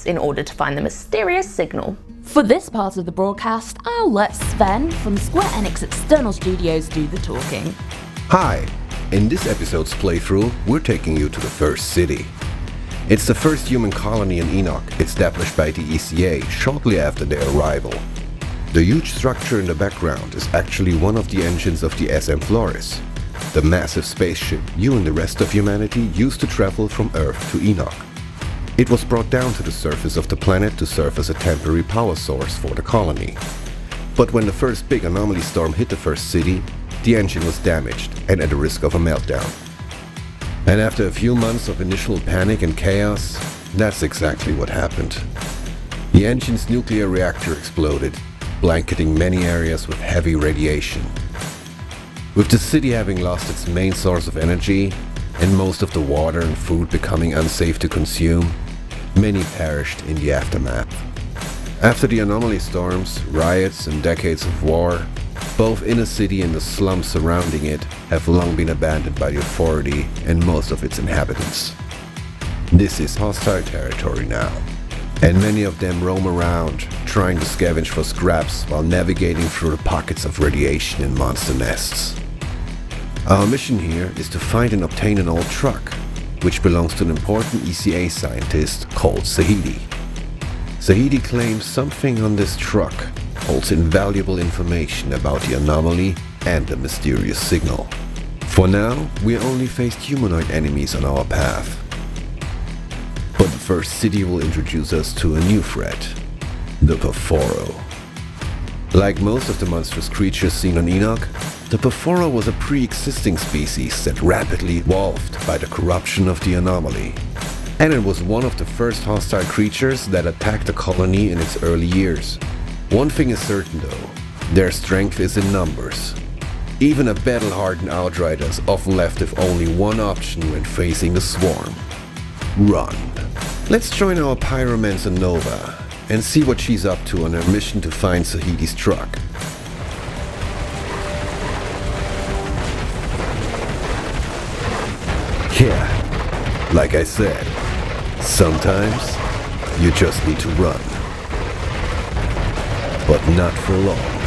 in order to find the mysterious signal. For this part of the broadcast, I'll let Sven from Square Enix External Studios do the talking. Hi! In this episode's playthrough, we're taking you to the first city. It's the first human colony in Enoch, established by the ECA shortly after their arrival. The huge structure in the background is actually one of the engines of the SM Flores, the massive spaceship you and the rest of humanity used to travel from Earth to Enoch. It was brought down to the surface of the planet to serve as a temporary power source for the colony. But when the first big anomaly storm hit the first city, the engine was damaged and at the risk of a meltdown. And after a few months of initial panic and chaos, that's exactly what happened. The engine's nuclear reactor exploded, blanketing many areas with heavy radiation. With the city having lost its main source of energy, and most of the water and food becoming unsafe to consume, many perished in the aftermath. After the anomaly storms, riots, and decades of war, both inner city and the slums surrounding it have long been abandoned by the authority and most of its inhabitants. This is hostile territory now, and many of them roam around, trying to scavenge for scraps while navigating through the pockets of radiation and monster nests. Our mission here is to find and obtain an old truck, which belongs to an important ECA scientist called Zahedi. Zahedi claims something on this truck holds invaluable information about the anomaly and the mysterious signal. For now, we only faced humanoid enemies on our path. But the first city will introduce us to a new threat, the Perforo. Like most of the monstrous creatures seen on Enoch, the Perforo was a pre-existing species that rapidly evolved by the corruption of the anomaly. And it was one of the first hostile creatures that attacked the colony in its early years. One thing is certain though, their strength is in numbers. Even a battle-hardened Outriders often left with only one option when facing the swarm: run. Let's join our pyromancer Nova and see what she's up to on her mission to find Zahedi's truck. Yeah, like I said, sometimes you just need to run. But not for long.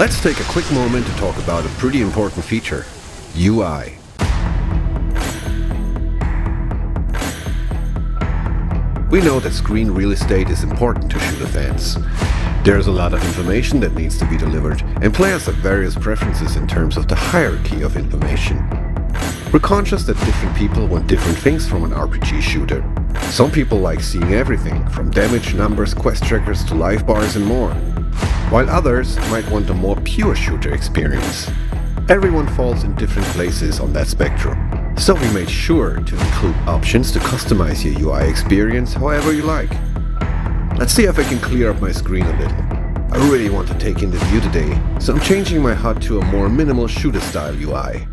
Let's take a quick moment to talk about a pretty important feature: UI. We know that screen real estate is important to shooter fans. There's a lot of information that needs to be delivered, and players have various preferences in terms of the hierarchy of information. We're conscious that different people want different things from an RPG shooter. Some people like seeing everything, from damage numbers, quest trackers to life bars and more, while others might want a more pure shooter experience. Everyone falls in different places on that spectrum, so we made sure to include options to customize your UI experience however you like. Let's see if I can clear up my screen a little. I really want to take in the view today, so I'm changing my HUD to a more minimal shooter style UI.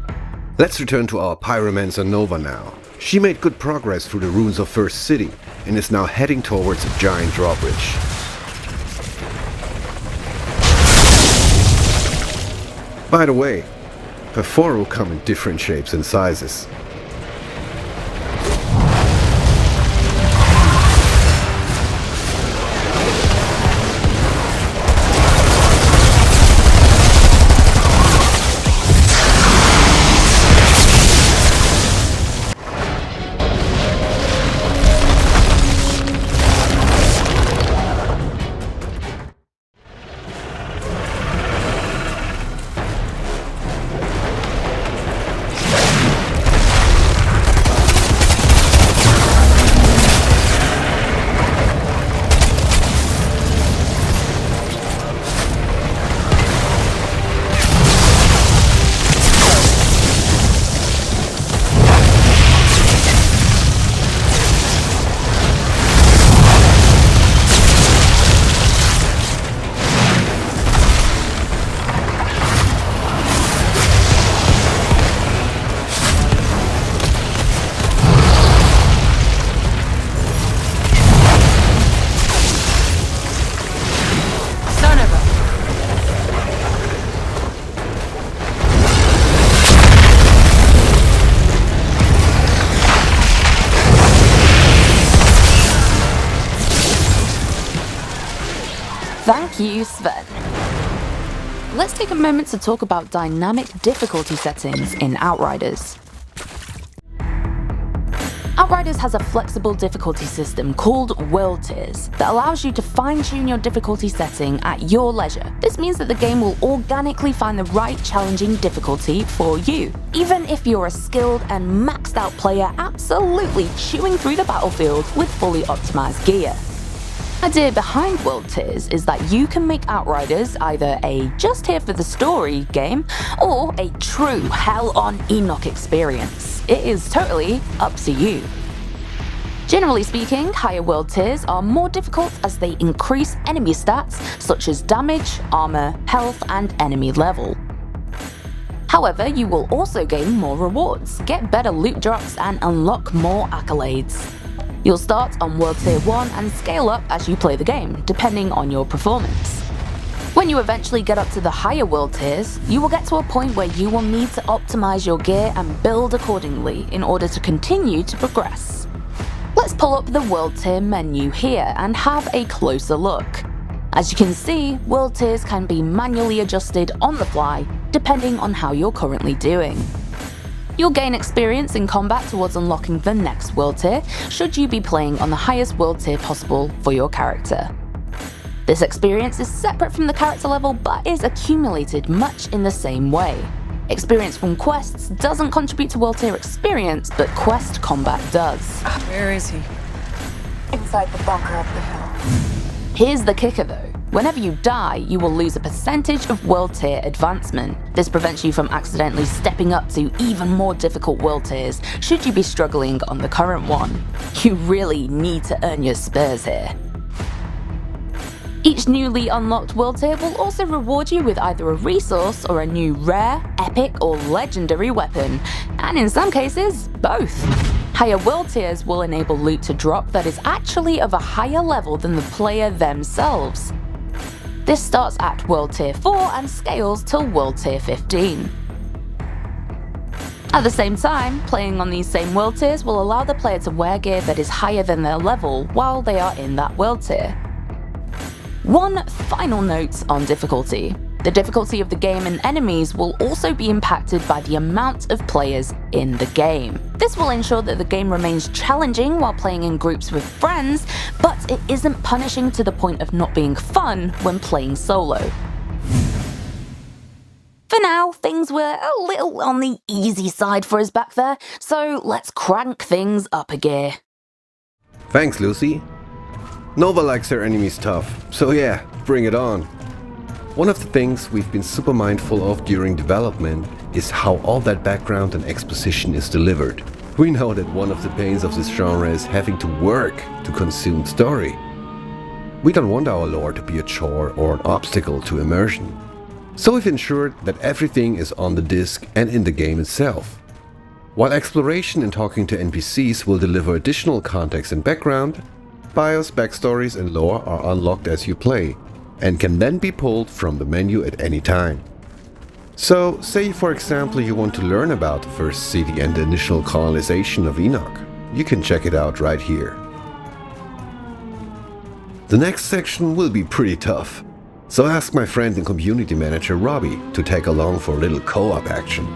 Let's return to our pyromancer Nova now. She made good progress through the ruins of First City and is now heading towards a giant drawbridge. By the way, Perforo come in different shapes and sizes. Thank you, Sven. Let's take a moment to talk about dynamic difficulty settings in Outriders. Outriders has a flexible difficulty system called World Tiers that allows you to fine-tune your difficulty setting at your leisure. This means that the game will organically find the right challenging difficulty for you, even if you're a skilled and maxed out player absolutely chewing through the battlefield with fully optimized gear. The idea behind World Tiers is that you can make Outriders either a just here for the story game or a true hell on Enoch experience. It is totally up to you. Generally speaking, higher world tiers are more difficult as they increase enemy stats such as damage, armor, health, and enemy level. However, you will also gain more rewards, get better loot drops, and unlock more accolades. You'll start on World Tier 1 and scale up as you play the game, depending on your performance. When you eventually get up to the higher world tiers, you will get to a point where you will need to optimize your gear and build accordingly in order to continue to progress. Let's pull up the world tier menu here and have a closer look. As you can see, world tiers can be manually adjusted on the fly, depending on how you're currently doing. You'll gain experience in combat towards unlocking the next world tier, should you be playing on the highest world tier possible for your character. This experience is separate from the character level but is accumulated much in the same way. Experience from quests doesn't contribute to world tier experience, but quest combat does. Where is he? Inside the bunker up the hill. Here's the kicker though. Whenever you die, you will lose a percentage of world tier advancement. This prevents you from accidentally stepping up to even more difficult world tiers should you be struggling on the current one. You really need to earn your spurs here. Each newly unlocked world tier will also reward you with either a resource or a new rare, epic, or legendary weapon, and in some cases, both. Higher world tiers will enable loot to drop that is actually of a higher level than the player themselves. This starts at World Tier 4 and scales till World Tier 15. At the same time, playing on these same world tiers will allow the player to wear gear that is higher than their level while they are in that world tier. One final note on difficulty. The difficulty of the game and enemies will also be impacted by the amount of players in the game. This will ensure that the game remains challenging while playing in groups with friends, but it isn't punishing to the point of not being fun when playing solo. For now, things were a little on the easy side for us back there, so let's crank things up a gear. Thanks, Lucy. Nova likes her enemies tough, so yeah, bring it on. One of the things we've been super mindful of during development is how all that background and exposition is delivered. We know that one of the pains of this genre is having to work to consume story. We don't want our lore to be a chore or an obstacle to immersion. So we've ensured that everything is on the disc and in the game itself. While exploration and talking to NPCs will deliver additional context and background, BIOS, backstories and lore are unlocked as you play, and can then be pulled from the menu at any time. So, say for example you want to learn about the first city and the initial colonization of Enoch, you can check it out right here. The next section will be pretty tough, so ask my friend and community manager Robbie to tag along for a little co-op action.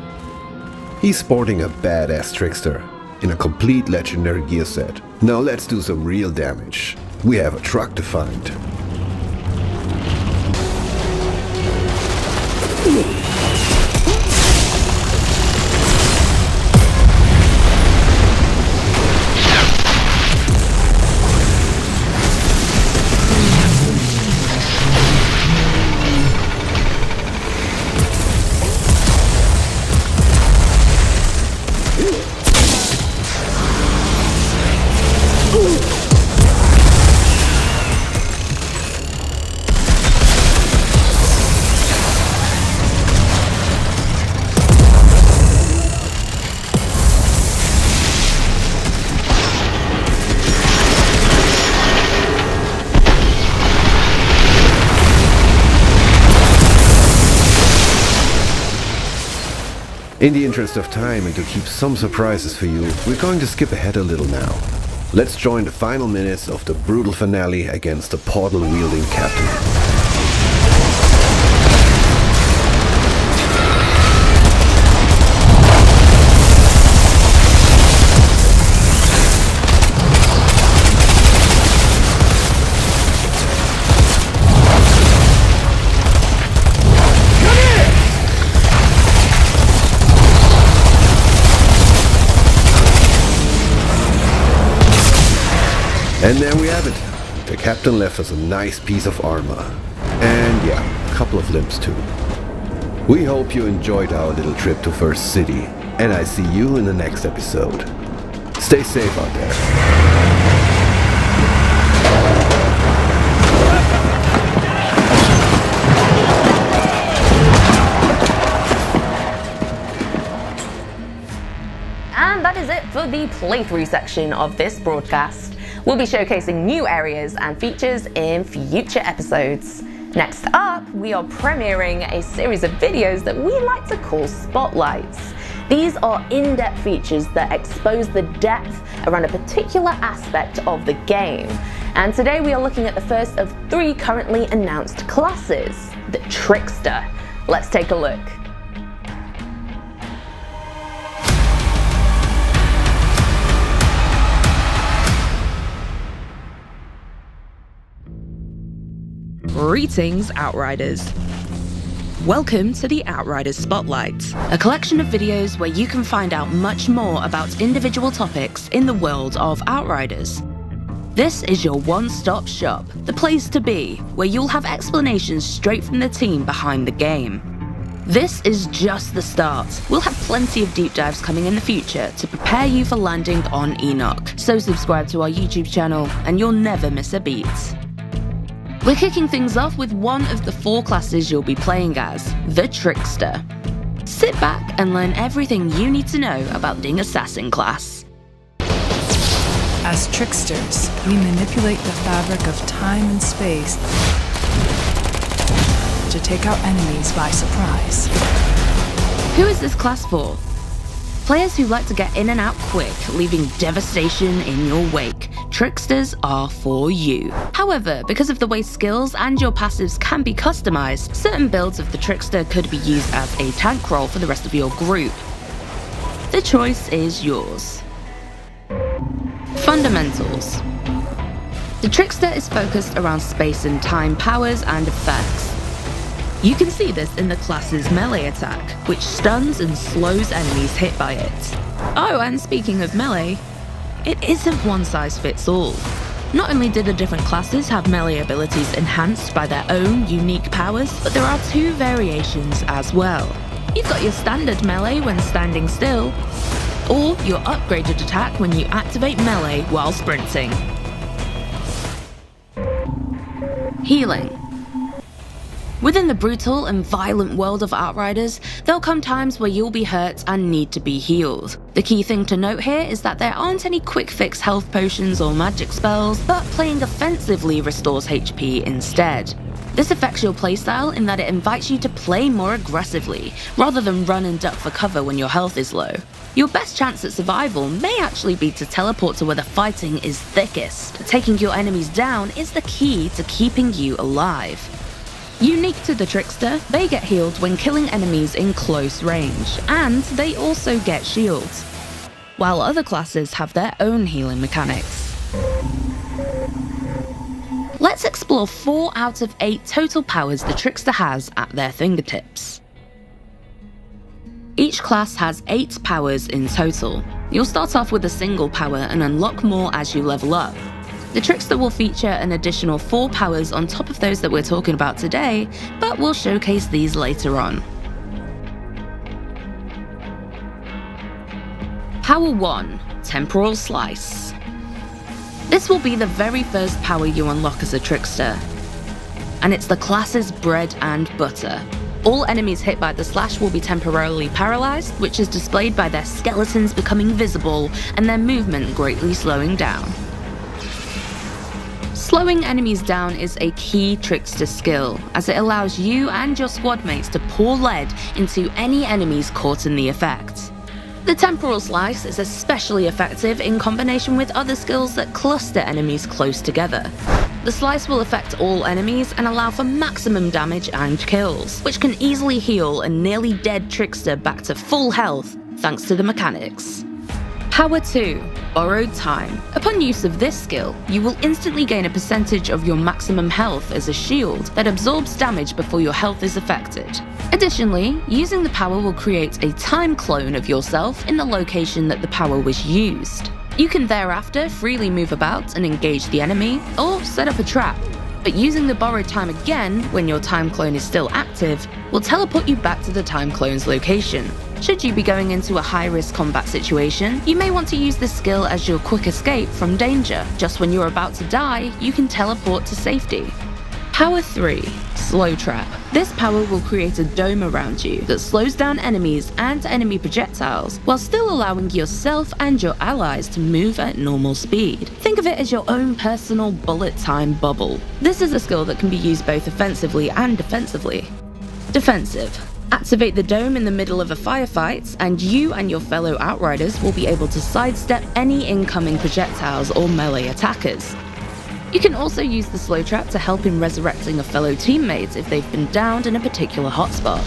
He's sporting a badass Trickster in a complete legendary gear set. Now let's do some real damage. We have a truck to find. In the interest of time and to keep some surprises for you, we're going to skip ahead a little now. Let's join the final minutes of the brutal finale against the portal-wielding captain. And there we have it. The captain left us a nice piece of armor. And yeah, a couple of limbs too. We hope you enjoyed our little trip to First City, and I see you in the next episode. Stay safe out there. And that is it for the playthrough section of this broadcast. We'll be showcasing new areas and features in future episodes. Next up, we are premiering a series of videos that we like to call spotlights. These are in-depth features that expose the depth around a particular aspect of the game. And today we are looking at the first of 3 currently announced classes, the Trickster. Let's take a look. Greetings, Outriders. Welcome to the Outriders Spotlight, a collection of videos where you can find out much more about individual topics in the world of Outriders. This is your one-stop shop, the place to be, where you'll have explanations straight from the team behind the game. This is just the start. We'll have plenty of deep dives coming in the future to prepare you for landing on Enoch, so subscribe to our YouTube channel and you'll never miss a beat. We're kicking things off with one of the 4 classes you'll be playing as, the Trickster. Sit back and learn everything you need to know about the assassin class. As tricksters, we manipulate the fabric of time and space to take out enemies by surprise. Who is this class for? Players who like to get in and out quick, leaving devastation in your wake. Tricksters are for you. However, because of the way skills and your passives can be customized, certain builds of the Trickster could be used as a tank role for the rest of your group. The choice is yours. Fundamentals. The Trickster is focused around space and time powers and effects. You can see this in the class's melee attack, which stuns and slows enemies hit by it. Oh, and speaking of melee, it isn't one size fits all. Not only do the different classes have melee abilities enhanced by their own unique powers, but there are 2 variations as well. You've got your standard melee when standing still, or your upgraded attack when you activate melee while sprinting. Healing. Within the brutal and violent world of Outriders, there'll come times where you'll be hurt and need to be healed. The key thing to note here is that there aren't any quick fix health potions or magic spells, but playing offensively restores HP instead. This affects your playstyle in that it invites you to play more aggressively, rather than run and duck for cover when your health is low. Your best chance at survival may actually be to teleport to where the fighting is thickest. Taking your enemies down is the key to keeping you alive. Unique to the Trickster, they get healed when killing enemies in close range, and they also get shields, while other classes have their own healing mechanics. Let's explore 4 out of 8 total powers the Trickster has at their fingertips. Each class has 8 powers in total. You'll start off with a single power and unlock more as you level up. The Trickster will feature an additional 4 powers on top of those that we're talking about today, but we'll showcase these later on. Power 1, Temporal Slice. This will be the very first power you unlock as a Trickster, and it's the class's bread and butter. All enemies hit by the slash will be temporarily paralyzed, which is displayed by their skeletons becoming visible and their movement greatly slowing down. Slowing enemies down is a key Trickster skill, as it allows you and your squad mates to pour lead into any enemies caught in the effect. The Temporal Slice is especially effective in combination with other skills that cluster enemies close together. The slice will affect all enemies and allow for maximum damage and kills, which can easily heal a nearly dead Trickster back to full health thanks to the mechanics. Power 2, Borrowed Time. Upon use of this skill, you will instantly gain a percentage of your maximum health as a shield that absorbs damage before your health is affected. Additionally, using the power will create a time clone of yourself in the location that the power was used. You can thereafter freely move about and engage the enemy, or set up a trap. But using the borrowed time again, when your time clone is still active, will teleport you back to the time clone's location. Should you be going into a high-risk combat situation, you may want to use this skill as your quick escape from danger. Just when you're about to die, you can teleport to safety. Power 3. Slow Trap. This power will create a dome around you that slows down enemies and enemy projectiles, while still allowing yourself and your allies to move at normal speed. Think of it as your own personal bullet time bubble. This is a skill that can be used both offensively and defensively. Defensive. Activate the dome in the middle of a firefight, and you and your fellow Outriders will be able to sidestep any incoming projectiles or melee attackers. You can also use the slow trap to help in resurrecting a fellow teammate if they've been downed in a particular hotspot.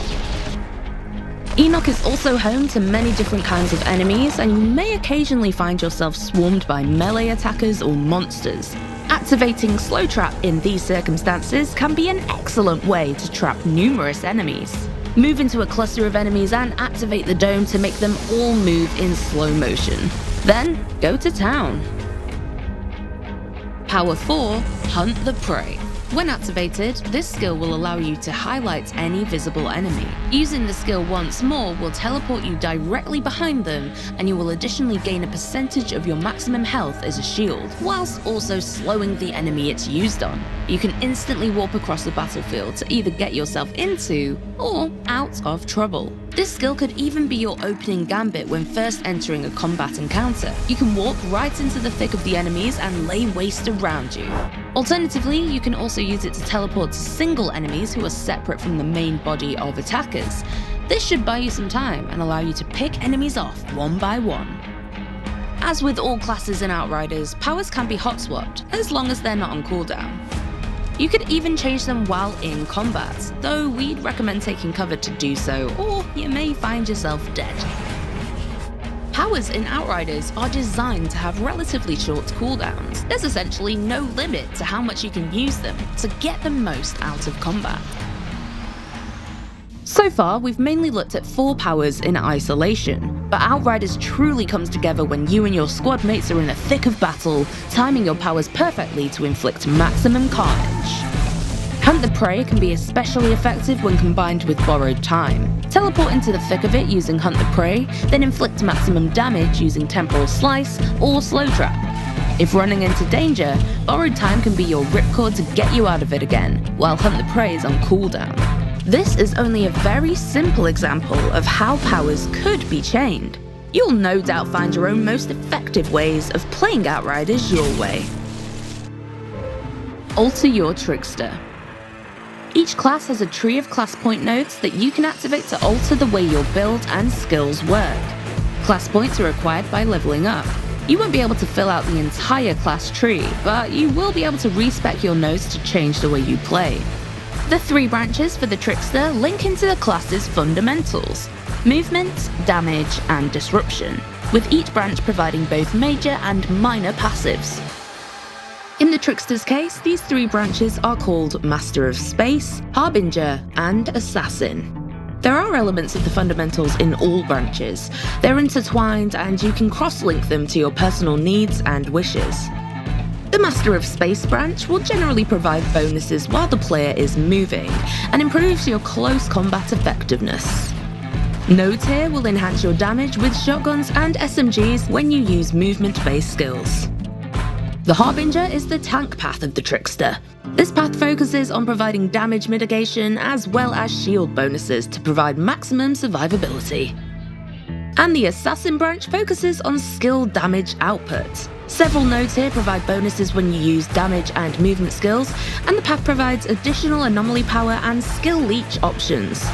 Enoch is also home to many different kinds of enemies, and you may occasionally find yourself swarmed by melee attackers or monsters. Activating slow trap in these circumstances can be an excellent way to trap numerous enemies. Move into a cluster of enemies and activate the dome to make them all move in slow motion. Then, go to town. Power 4. Hunt the Prey. When activated, this skill will allow you to highlight any visible enemy. Using the skill once more will teleport you directly behind them, and you will additionally gain a percentage of your maximum health as a shield, whilst also slowing the enemy it's used on. You can instantly warp across the battlefield to either get yourself into or out of trouble. This skill could even be your opening gambit when first entering a combat encounter. You can walk right into the thick of the enemies and lay waste around you. Alternatively, you can also use it to teleport to single enemies who are separate from the main body of attackers. This should buy you some time and allow you to pick enemies off one by one. As with all classes in Outriders, powers can be hot swapped, as long as they're not on cooldown. You could even change them while in combat, though we'd recommend taking cover to do so, or you may find yourself dead. Powers in Outriders are designed to have relatively short cooldowns. There's essentially no limit to how much you can use them to get the most out of combat. So far, we've mainly looked at 4 powers in isolation, but Outriders truly comes together when you and your squad mates are in the thick of battle, timing your powers perfectly to inflict maximum carnage. Hunt the Prey can be especially effective when combined with borrowed time. Teleport into the thick of it using Hunt the Prey, then inflict maximum damage using Temporal Slice or Slow Trap. If running into danger, borrowed time can be your ripcord to get you out of it again, while Hunt the Prey is on cooldown. This is only a very simple example of how powers could be chained. You'll no doubt find your own most effective ways of playing Outriders your way. Alter your Trickster. Each class has a tree of class point nodes that you can activate to alter the way your build and skills work. Class points are acquired by leveling up. You won't be able to fill out the entire class tree, but you will be able to respec your nodes to change the way you play. The 3 branches for the Trickster link into the class's fundamentals: movement, damage, and disruption, with each branch providing both major and minor passives. In the Trickster's case, these 3 branches are called Master of Space, Harbinger, and Assassin. There are elements of the fundamentals in all branches. They're intertwined, and you can cross-link them to your personal needs and wishes. The Master of Space branch will generally provide bonuses while the player is moving, and improves your close combat effectiveness. Nodes here will enhance your damage with shotguns and SMGs when you use movement-based skills. The Harbinger is the tank path of the Trickster. This path focuses on providing damage mitigation as well as shield bonuses to provide maximum survivability. And the Assassin branch focuses on skill damage output. Several nodes here provide bonuses when you use damage and movement skills, and the path provides additional anomaly power and skill leech options.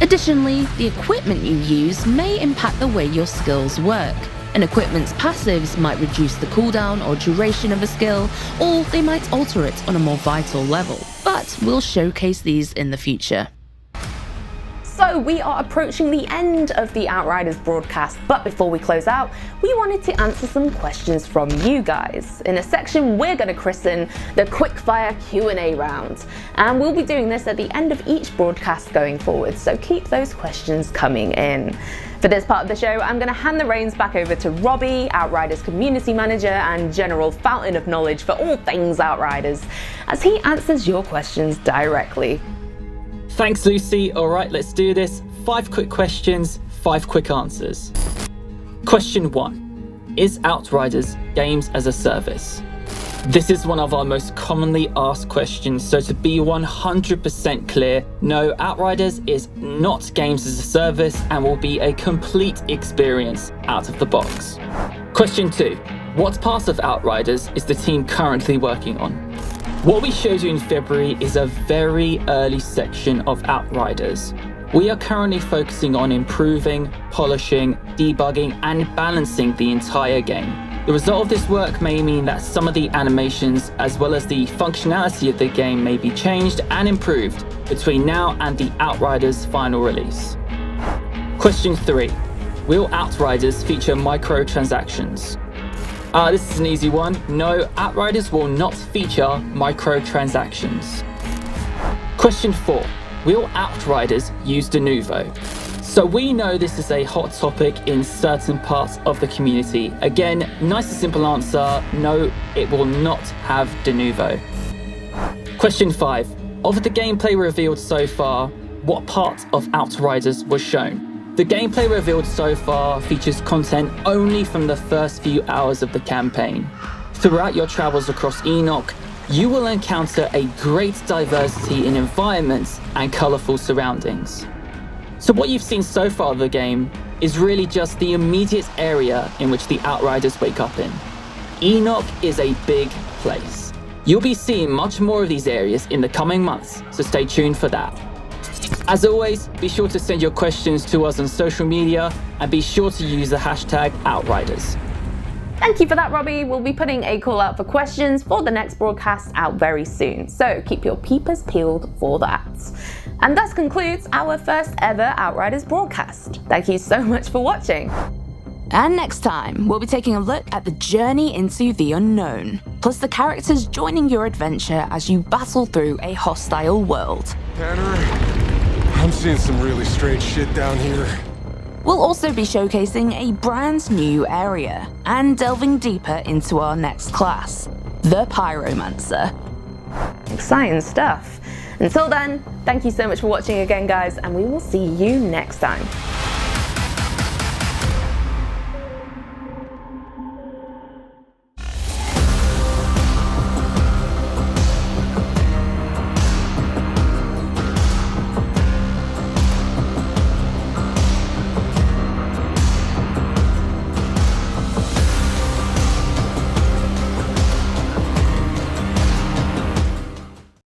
Additionally, the equipment you use may impact the way your skills work. An equipment's passives might reduce the cooldown or duration of a skill, or they might alter it on a more vital level, but we'll showcase these in the future. So we are approaching the end of the Outriders broadcast, but before we close out, we wanted to answer some questions from you guys in a section we're going to christen the Quickfire Q&A round. And we'll be doing this at the end of each broadcast going forward, so keep those questions coming in. For this part of the show, I'm going to hand the reins back over to Robbie, Outriders community manager and general fountain of knowledge for all things Outriders, as he answers your questions directly. Thanks, Lucy. All right, let's do this. 5 quick questions, 5 quick answers. Question 1. Is Outriders games as a service? This is one of our most commonly asked questions, so to be 100% clear, no, Outriders is not games as a service and will be a complete experience out of the box. Question 2. What part of Outriders is the team currently working on? What we showed you in February is a very early section of Outriders. We are currently focusing on improving, polishing, debugging, and balancing the entire game. The result of this work may mean that some of the animations as well as the functionality of the game may be changed and improved between now and the Outriders final release. Question 3. Will Outriders feature microtransactions? This is an easy one. No, Outriders will not feature microtransactions. Question 4. Will Outriders use de novo? So we know this is a hot topic in certain parts of the community. Again, nice and simple answer, no, it will not have de novo. Question 5. Of the gameplay revealed so far, what part of Outriders was shown? The gameplay revealed so far features content only from the first few hours of the campaign. Throughout your travels across Enoch, you will encounter a great diversity in environments and colourful surroundings. So what you've seen so far of the game is really just the immediate area in which the Outriders wake up in. Enoch is a big place. You'll be seeing much more of these areas in the coming months, so stay tuned for that. As always, be sure to send your questions to us on social media and be sure to use the hashtag Outriders. Thank you for that, Robbie. We'll be putting a call out for questions for the next broadcast out very soon, so keep your peepers peeled for that. And thus concludes our first ever Outriders broadcast. Thank you so much for watching. And next time, we'll be taking a look at the journey into the unknown, plus the characters joining your adventure as you battle through a hostile world. Tanner, I'm seeing some really strange shit down here. We'll also be showcasing a brand new area and delving deeper into our next class, the Pyromancer. Exciting stuff. Until then, thank you so much for watching again, guys, and we will see you next time.